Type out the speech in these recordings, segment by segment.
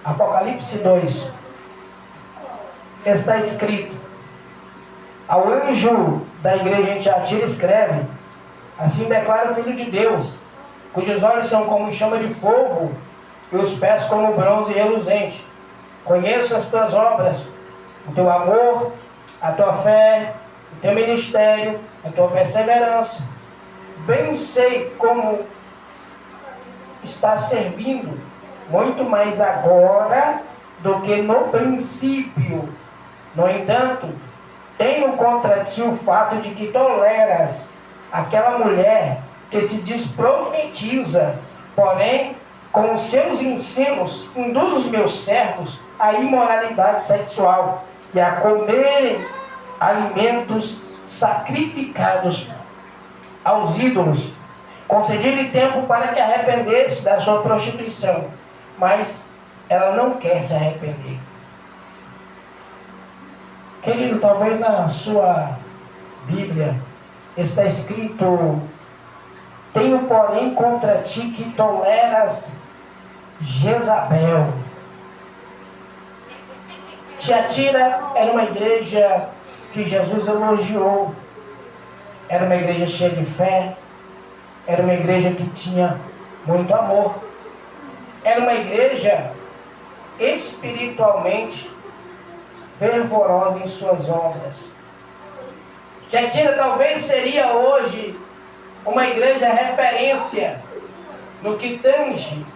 Apocalipse 2, está escrito: ao anjo da igreja em Tiatira escreve: assim declara o Filho de Deus, cujos olhos são como chama de fogo e os pés como bronze reluzente. Conheço as tuas obras, o teu amor, a tua fé, o teu ministério, a tua perseverança. Bem sei como estás servindo, muito mais agora do que no princípio. No entanto, tenho contra ti o fato de que toleras aquela mulher que se diz profetiza, porém, com os seus ensinos, induz os meus servos à imoralidade sexual e a comerem alimentos sacrificados aos ídolos. Concedi-lhe tempo para que arrependesse da sua prostituição, mas ela não quer se arrepender. Querido, talvez na sua Bíblia está escrito: tenho porém contra ti que toleras Jezabel. Tiatira era uma igreja que Jesus elogiou. Era uma igreja cheia de fé. Era uma igreja que tinha muito amor. Era uma igreja espiritualmente fervorosa em suas obras. Tiatira talvez seria hoje uma igreja referência no que tange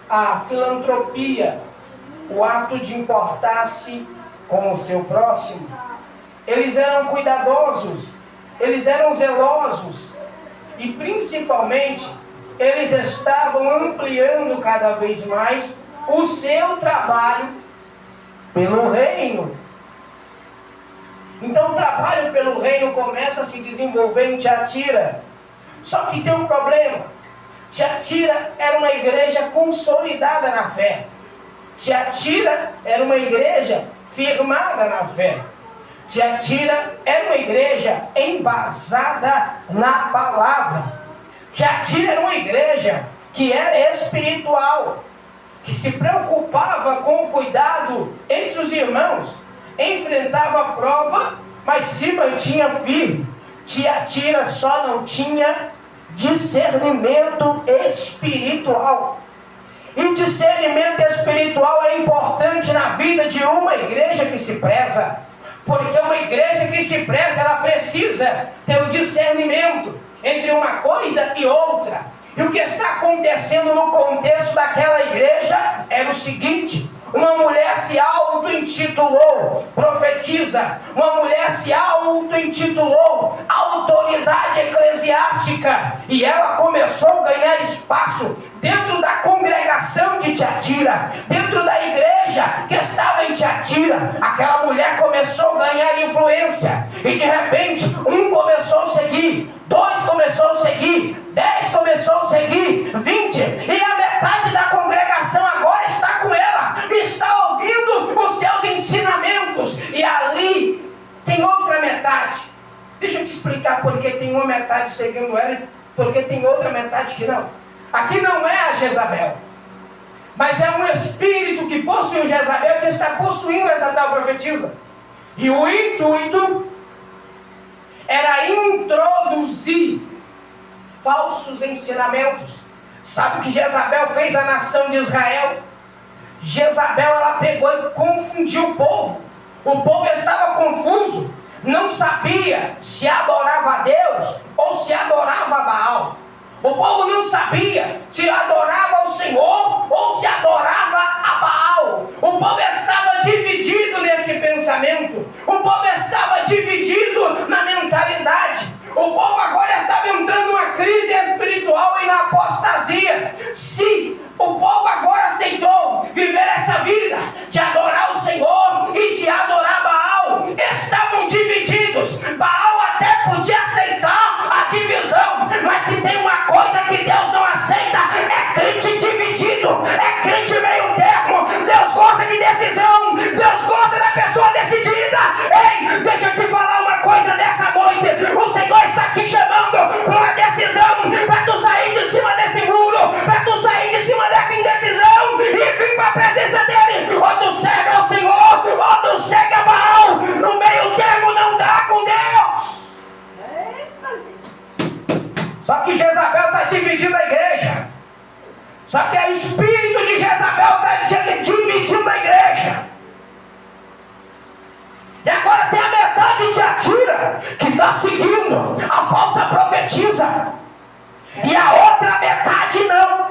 a filantropia, o ato de importar-se com o seu próximo. Eles eram cuidadosos, eles eram zelosos e principalmente eles estavam ampliando cada vez mais o seu trabalho pelo reino. Então o trabalho pelo reino começa a se desenvolver em Tiatira. Só que tem um problema. Tiatira era uma igreja consolidada na fé. Tiatira era uma igreja firmada na fé. Tiatira era uma igreja embasada na palavra. Tiatira era uma igreja que era espiritual, que se preocupava com o cuidado entre os irmãos, enfrentava a prova, mas se mantinha firme. Tiatira só não tinha discernimento espiritual. E discernimento espiritual é importante na vida de uma igreja que se preza. Porque uma igreja que se preza, ela precisa ter o discernimento entre uma coisa e outra. E o que está acontecendo no contexto daquela igreja era o seguinte: uma mulher se auto-intitulou profetiza, uma mulher se auto-intitulou autoridade eclesiástica, e ela começou a ganhar espaço dentro da congregação de Tiatira, dentro da igreja que estava em Tiatira. Aquela mulher começou a ganhar influência, e de repente um começou a seguir, 2 começou a seguir, 10 começou a seguir, 20, e a metade da congregação agora está com ela, está ouvindo os seus ensinamentos. E ali tem outra metade. Deixa eu te explicar porque tem uma metade seguindo ela e porque tem outra metade que não. Aqui não é a Jezabel, mas é um espírito que possui o Jezabel, que está possuindo essa tal profetisa. E o intuito era introduzir falsos ensinamentos. Sabe o que Jezabel fez à nação de Israel? Jezabel, ela pegou e confundiu o povo. O povo estava confuso, não sabia se adorava a Deus ou se adorava a Baal. O povo não sabia se adorava ao Senhor ou se adorava a Baal. O povo estava dividido nesse pensamento. O povo estava dividido na mentalidade. O povo agora estava entrando numa crise espiritual e na apostasia. Se o povo agora aceitou viver essa vida de adorar o Senhor e de adorar Baal, estavam divididos. Baal até podia aceitar a divisão, mas se tem uma coisa que Deus não aceita, é crente dividido, é crente profetiza e a outra metade não.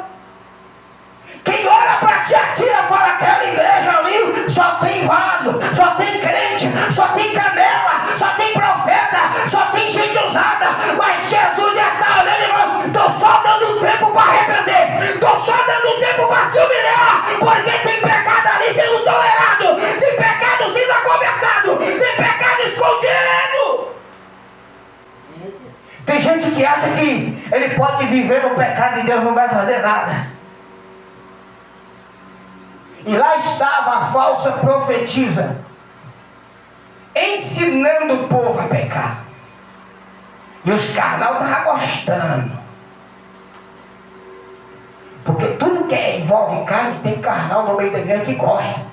Quem olha para Tiatira fala: aquela igreja ali só tem vaso, só tem crente, só tem canela, só tem profeta, só tem gente usada. Mas Jesus já está olhando e falando: estou só dando tempo para arrepender, estou só dando tempo para se humilhar, porque tem pecado ali sendo tolerado, tem pecado sendo acobertado, tem pecado escondido. Tem gente que acha que ele pode viver no pecado e Deus não vai fazer nada. E lá estava a falsa profetisa, ensinando o povo a pecar. E os carnal estavam gostando. Porque tudo que envolve carne, tem carnal no meio da igreja que gosta.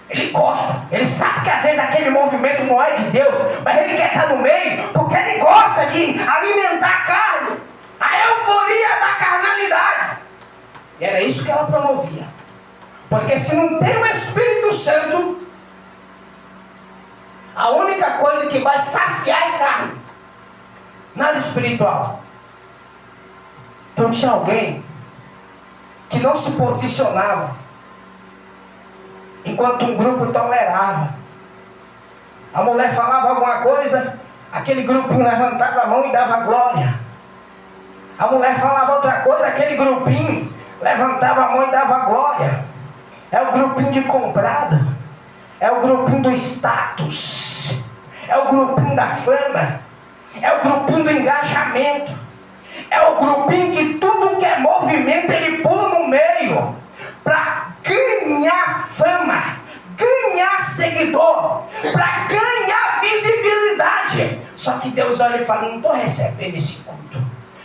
Ele gosta. Ele sabe que às vezes aquele movimento não é de Deus, mas ele quer estar no meio, porque ele gosta de alimentar a carne. A euforia da carnalidade. E era isso que ela promovia. Porque se não tem o Espírito Santo, a única coisa que vai saciar é carne, nada espiritual. Então tinha alguém que não se posicionava, enquanto um grupo tolerava. A mulher falava alguma coisa, aquele grupinho levantava a mão e dava glória. A mulher falava outra coisa, aquele grupinho levantava a mão e dava glória. É o grupinho de comprada, é o grupinho do status, é o grupinho da fama, é o grupinho do engajamento, é o grupinho que tudo que é movimento ele pula no meio para ganhar fama, ganhar seguidor, para ganhar visibilidade. Só que Deus olha e fala: não estou recebendo esse culto,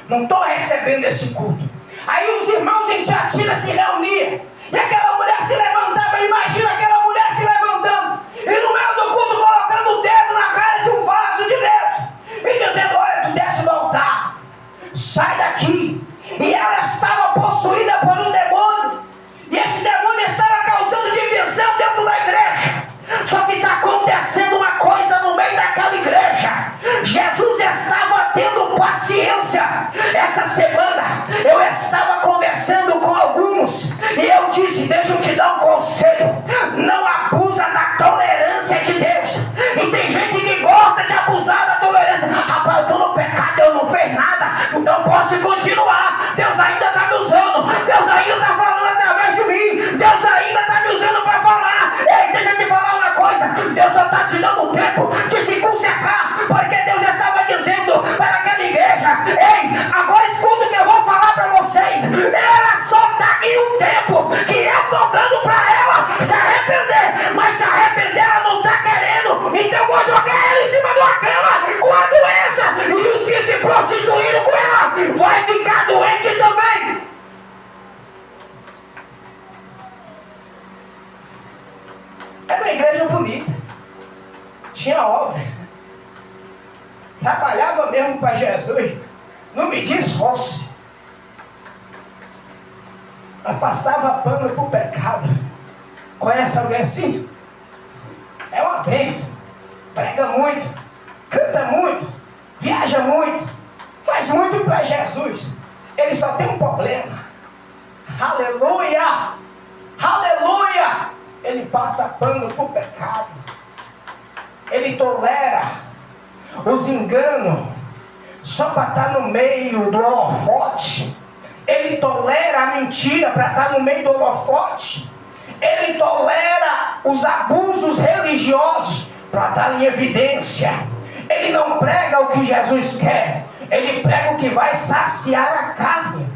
não estou recebendo esse culto. Aí os irmãos em Tiatira se reuniam, e aquela mulher se levantava. Imagina aquela mulher se levantando e no meio do culto colocando o dedo na cara de um vaso de Deus e dizendo: olha, tu desce do altar, sai daqui. E ela estava possuída por um demônio, e esse demônio estava causando divisão dentro da igreja. Só que está acontecendo uma coisa no meio daquela igreja. Jesus estava tendo paciência. Essa semana eu estava conversando com alguns e eu disse: deixa eu te dar um conselho, não abusa da tolerância de Deus. E tem gente que gosta de abusar da tolerância. Rapaz, eu estou no pecado, Deus não fez nada, então posso continuar. Deus ainda está me usando, Deus ainda está falando através de mim, Deus ainda está me usando para falar. Ei, deixa eu te falar uma coisa, Deus só está te dando tempo de se consertar, porque Deus estava dizendo para aquela igreja: ei, agora escuta o que eu vou falar para vocês. Ela só está em um tempo que eu estou dando para ela se arrepender, mas se arrepender ela não está querendo, então eu vou jogar ela em cima de uma cama com a doença, e os que se prostituíram com ela vai ficar doente também. Era uma igreja bonita, tinha obra, trabalhava mesmo para Jesus, não media esforço, mas passava pano para o pecado. Conhece alguém assim? É uma bênção, prega muito, canta muito, viaja muito, faz muito para Jesus. Ele só tem um problema: aleluia, aleluia. Ele passa pano para o pecado, ele tolera os enganos só para estar no meio do holofote. Ele tolera a mentira para estar no meio do holofote. Ele tolera os abusos religiosos para estar em evidência. Ele não prega o que Jesus quer, ele prega o que vai saciar a carne.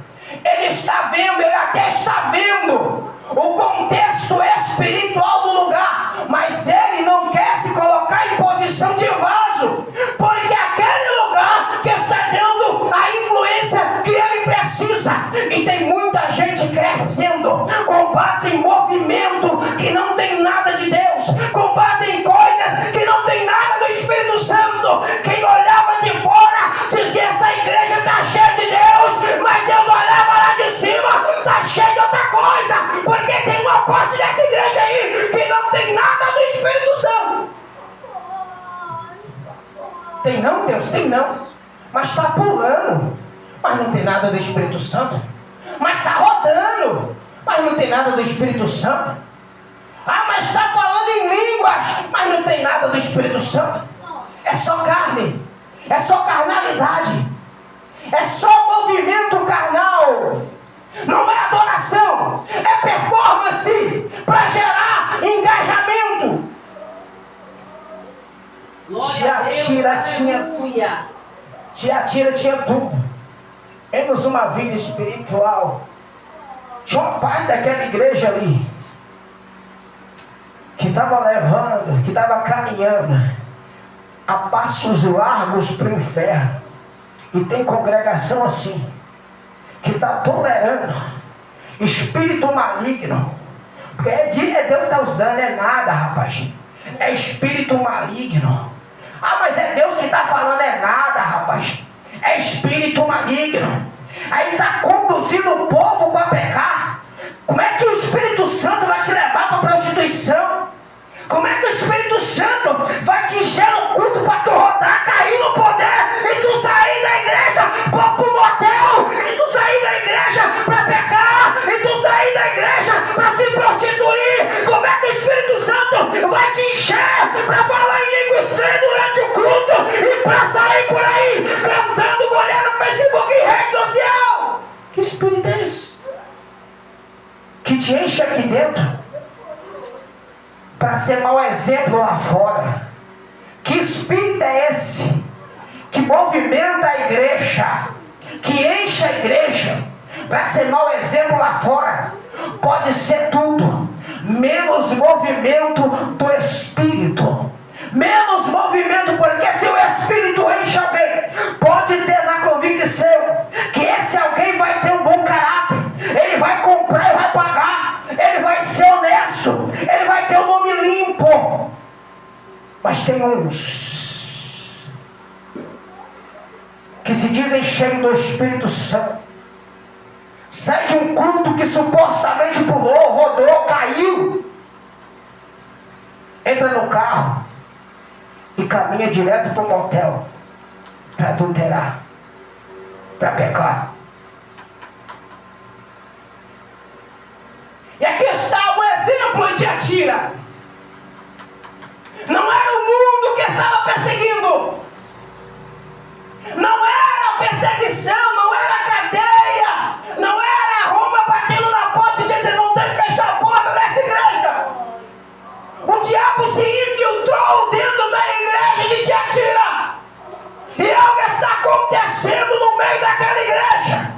Ele está vendo, ele até está vendo o contexto espiritual do lugar, mas ele não quer se colocar em posição de vaso, porque aquele lugar que está dando a influência que ele precisa. E tem muita gente crescendo com base em movimento que não tem nada de Deus, com base em coisas que não tem nada do Espírito Santo. Quem olhava de fora dizia: essa igreja está cheia de Deus, mas Deus olhava lá de cima, está cheio de outra coisa, porque tem uma parte dessa igreja aí que não tem nada do Espírito Santo. Tem não, Deus? Tem não. Mas está pulando, mas não tem nada do Espírito Santo. Mas está rodando, mas não tem nada do Espírito Santo. Ah, mas está falando em línguas, mas não tem nada do Espírito Santo. É só carne, é só carnalidade, é só movimento carnal. Não é adoração, é performance para gerar engajamento. Tiatira tinha tudo, menos uma vida espiritual. Tinha uma parte daquela igreja ali que estava levando, que estava caminhando a passos largos para o inferno. E tem congregação assim, que está tolerando espírito maligno. Porque Deus que está usando, é nada, rapaz. É espírito maligno. Ah, mas é Deus que está falando, é nada, rapaz. É espírito maligno. Aí está conduzindo o povo para pecar. Como é que o Espírito Santo vai te levar para a prostituição? Como é que o Espírito Santo vai te encher no culto para tu rodar, cair no poder e tu sair da igreja para o motel, e tu sair da igreja para pecar, e tu sair da igreja para se prostituir? Como é que o Espírito Santo vai te encher para falar em língua estranha durante o culto e para sair por aí cantando mulher no Facebook e rede social? Que espírito é esse que te enche aqui dentro para ser mau exemplo lá fora? Que espírito é esse que movimenta a igreja, que enche a igreja para ser mau exemplo lá fora? Pode ser tudo, menos movimento do Espírito. Menos movimento, porque se o Espírito enche alguém, pode ter na convicção que esse alguém vai ter um bom caráter, ele vai comprar e vai pagar, ele vai ser honesto, ele vai ter um nome limpo. Mas tem uns que se dizem cheios do Espírito Santo, sai de um culto que supostamente pulou, rodou, caiu, entra no carro e caminha direto para o motel, para adulterar, para pecar. E aqui está um exemplo de Tiatira. Não era o mundo que estava perseguindo, não era perseguição, não era cadeia, não era Roma batendo na porta e dizendo: vocês vão ter que fechar a porta dessa igreja. O diabo se infiltrou dentro da igreja de Tiatira, e algo está acontecendo no meio daquela igreja,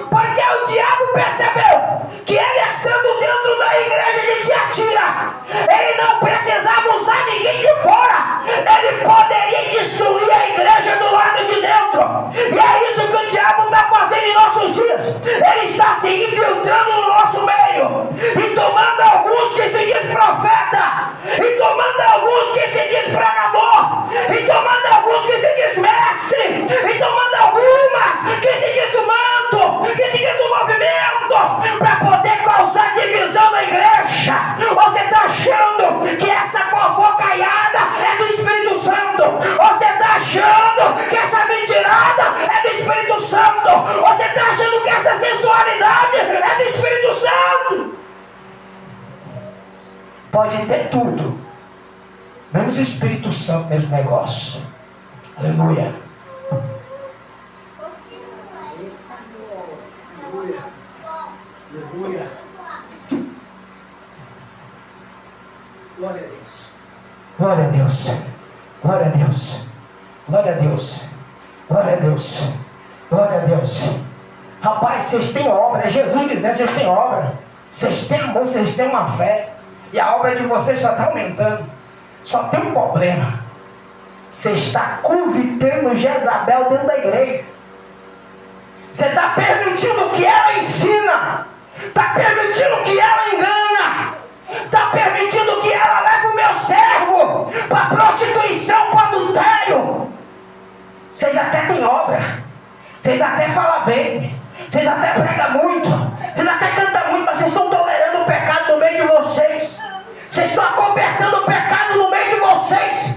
porque o diabo percebeu que ele, estando dentro da igreja de Tiatira, ele não precisava usar ninguém de fora, ele poderia destruir a igreja do lado de dentro. E é isso que o diabo está fazendo em nossos dias. Ele está se infiltrando no nosso meio e tomando alguns que se diz profeta, e tomando alguns que se diz pregador, e tomando alguns que se diz mestre, e tomando algumas que se diz do manto, que se diz do movimento, para poder causar divisão na igreja. Você está achando que essa fofocaiada é do Espírito Santo? Você está achando que essa mentirada é do Espírito Santo? Você está achando que essa sensualidade é do Espírito Santo? Pode ter tudo, menos o Espírito Santo nesse negócio. Aleluia. Aleluia. Glória a Deus. Glória a Deus. Glória a Deus. Glória a Deus. Glória a Deus. Glória a Deus. Rapaz, vocês têm obra. É Jesus dizendo: vocês têm obra. Vocês têm amor, vocês têm uma fé. E a obra de vocês só está aumentando. Só tem um problema. Você está convidando Jezabel dentro da igreja. Você está permitindo que ela ensina. Está permitindo que ela engana. Está permitindo que ela leve o meu servo para prostituição, para adultério. Vocês até têm obra. Vocês até falam bem. Vocês até pregam muito. Vocês até cantam muito, mas vocês estão tolerando o pecado no meio de vocês. Vocês estão acobertando o pecado no meio de vocês.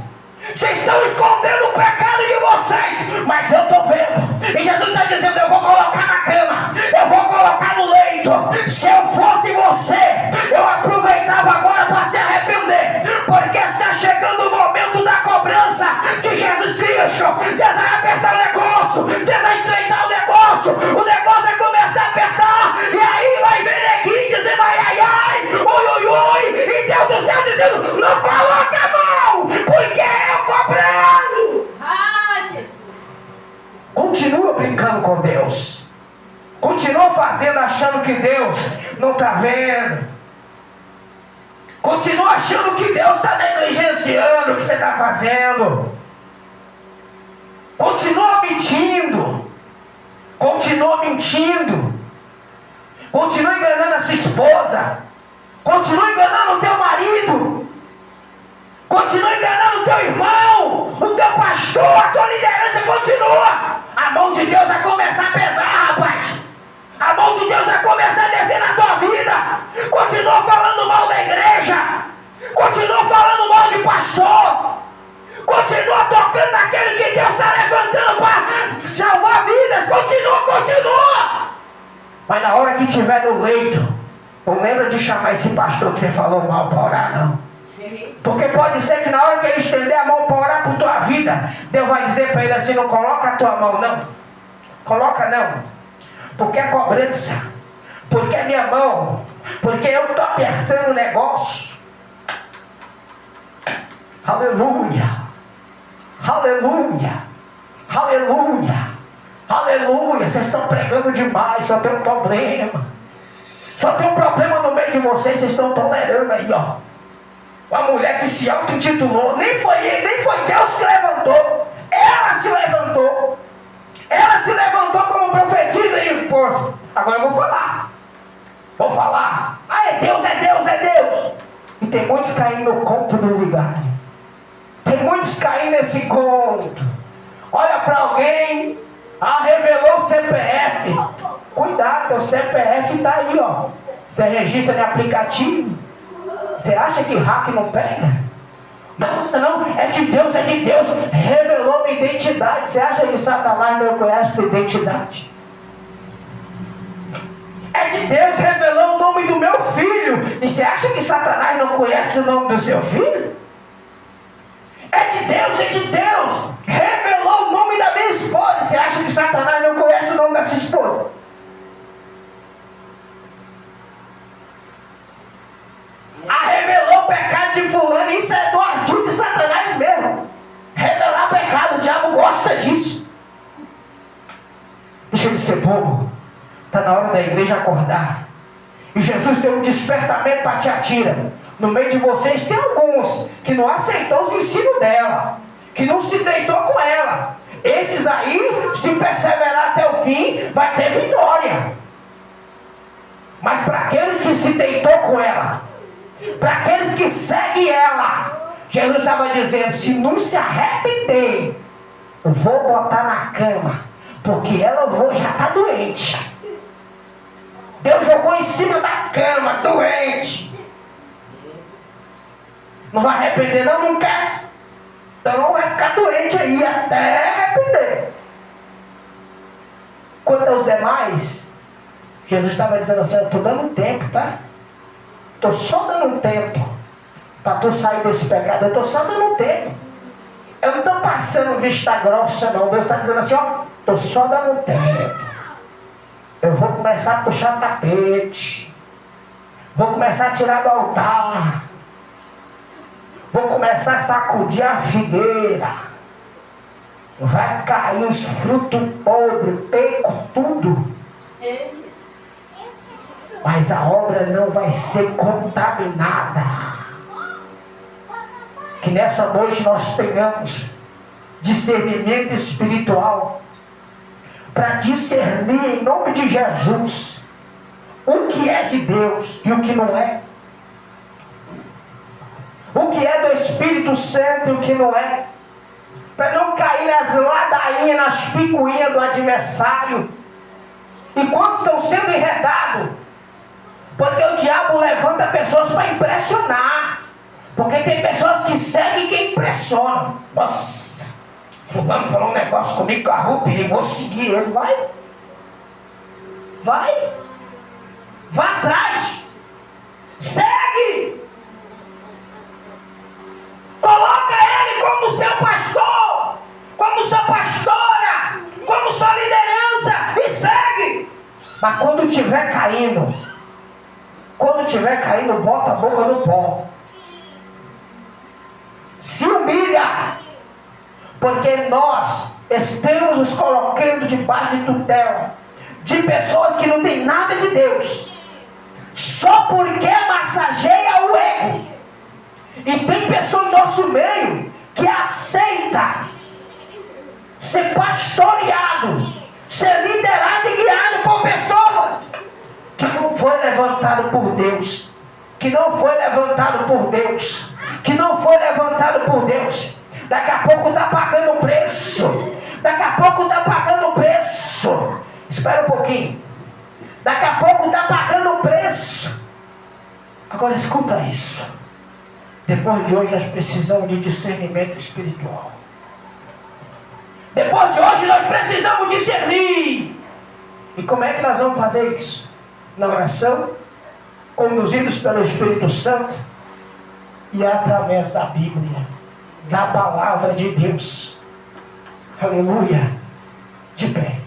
Vocês estão escondendo o pecado de vocês. Mas eu estou vendo E Jesus está dizendo: eu vou colocar na cama, eu vou colocar no leito. Se eu fosse você, eu aproveitava agora para se arrepender, porque está chegando o momento da cobrança de Jesus Cristo. Deus vai apertar o negócio, Deus vai estreitar o negócio vai começar a apertar, e aí vai ver neguinho dizendo: ai, ai, ai, ui, ui, ui, e Deus do céu dizendo: não coloca a mão, porque eu cobrando. Jesus. Continua brincando com Deus, continua fazendo achando que Deus não está vendo, continua achando que Deus está negligenciando o que você está fazendo, continua mentindo, continua enganando a sua esposa, continua enganando o teu marido, continua enganando o teu irmão, o teu pastor, a tua liderança continua. A mão de Deus vai começar a pesar, rapaz. A mão de Deus vai começar a descer na tua vida. Continua falando mal da igreja, continua falando mal de pastor, continua tocando naquele que Deus está levantando para salvar vidas. Continua. Mas na hora que estiver no leito, não lembra de chamar esse pastor que você falou mal para orar, não. Porque pode ser que na hora que ele estender a mão para orar por tua vida, Deus vai dizer para ele assim: não coloca a tua mão, não. Coloca não. Porque é cobrança. Porque é minha mão. Porque eu estou apertando o negócio. Aleluia. Aleluia. Aleluia. Aleluia. Vocês estão pregando demais. Só tem um problema. Só tem um problema no meio de vocês. Vocês estão tolerando aí, ó. Uma mulher que se auto-intitulou. Nem foi Deus que levantou. Ela se levantou. Ela se levantou como profetiza aí, pô. Agora eu vou falar. Ah, é Deus, é Deus, é Deus. E tem muitos caindo no conto do vigário. Tem muitos caindo nesse conto. Olha para alguém. Revelou o CPF. Cuidado, teu CPF está aí, ó. Você registra no aplicativo. Você acha que hack não pega? Nossa, não, é de Deus, revelou minha identidade. Você acha que Satanás não conhece tua identidade? É de Deus, revelou o nome do meu filho. E você acha que Satanás não conhece o nome do seu filho? É de Deus, revelou o nome da minha esposa. Você acha que Satanás não conhece o nome da sua esposa? Revelou o pecado de fulano. Isso é do ardil de Satanás mesmo. Revelar pecado, o diabo gosta disso. Deixa de ser bobo. Está na hora da igreja acordar. E Jesus tem um despertamento para Tiatira. No meio de vocês tem alguns que não aceitou os ensinos dela, que não se deitou com ela. Esses aí, se perseverar até o fim, vai ter vitória. Mas para aqueles que se deitou com ela, para aqueles que seguem ela, Jesus estava dizendo: se não se arrepender, eu vou botar na cama, porque ela já está doente. Deus jogou em cima da cama, doente. Não vai arrepender não quer? Então vai ficar doente aí até arrepender. Quanto aos demais, Jesus estava dizendo assim: eu estou dando tempo, tá? Estou só dando tempo para tu sair desse pecado. Eu estou só dando tempo. Eu não estou passando vista grossa não. Deus está dizendo assim: ó, estou só dando tempo. Eu vou começar a puxar tapete. Vou começar a tirar do altar. Vou começar a sacudir a figueira. Vai cair os frutos podres, peco, tudo. Mas a obra não vai ser contaminada. Que nessa noite nós tenhamos discernimento espiritual para discernir em nome de Jesus o que é de Deus e o que não é. O que é do Espírito Santo e o que não é. Para não cair nas ladainhas, nas picuinhas do adversário. E quantos estão sendo enredados? Porque o diabo levanta pessoas para impressionar. Porque tem pessoas que seguem quem impressionam. Nossa, Fulano falou um negócio comigo que eu arrupiei, vou seguir ele. Vai. Vá atrás. Segue. Coloca ele como seu pastor, como sua pastora, como sua liderança e segue. Mas quando estiver caindo, bota a boca no pó. Se humilha, porque nós estamos nos colocando debaixo de tutela de pessoas que não têm nada de Deus, só porque massageia o ego. E tem pessoa no nosso meio que aceita ser pastoreado, ser liderado e guiado por pessoas que não foi levantado por Deus, que não foi levantado por Deus, que não foi levantado por Deus. Daqui a pouco está pagando preço. Daqui a pouco está pagando preço. Espera um pouquinho. Daqui a pouco está pagando preço. Agora escuta isso. Depois de hoje nós precisamos de discernimento espiritual. Depois de hoje nós precisamos discernir. E como é que nós vamos fazer isso? Na oração, conduzidos pelo Espírito Santo e através da Bíblia, da palavra de Deus. Aleluia. De pé.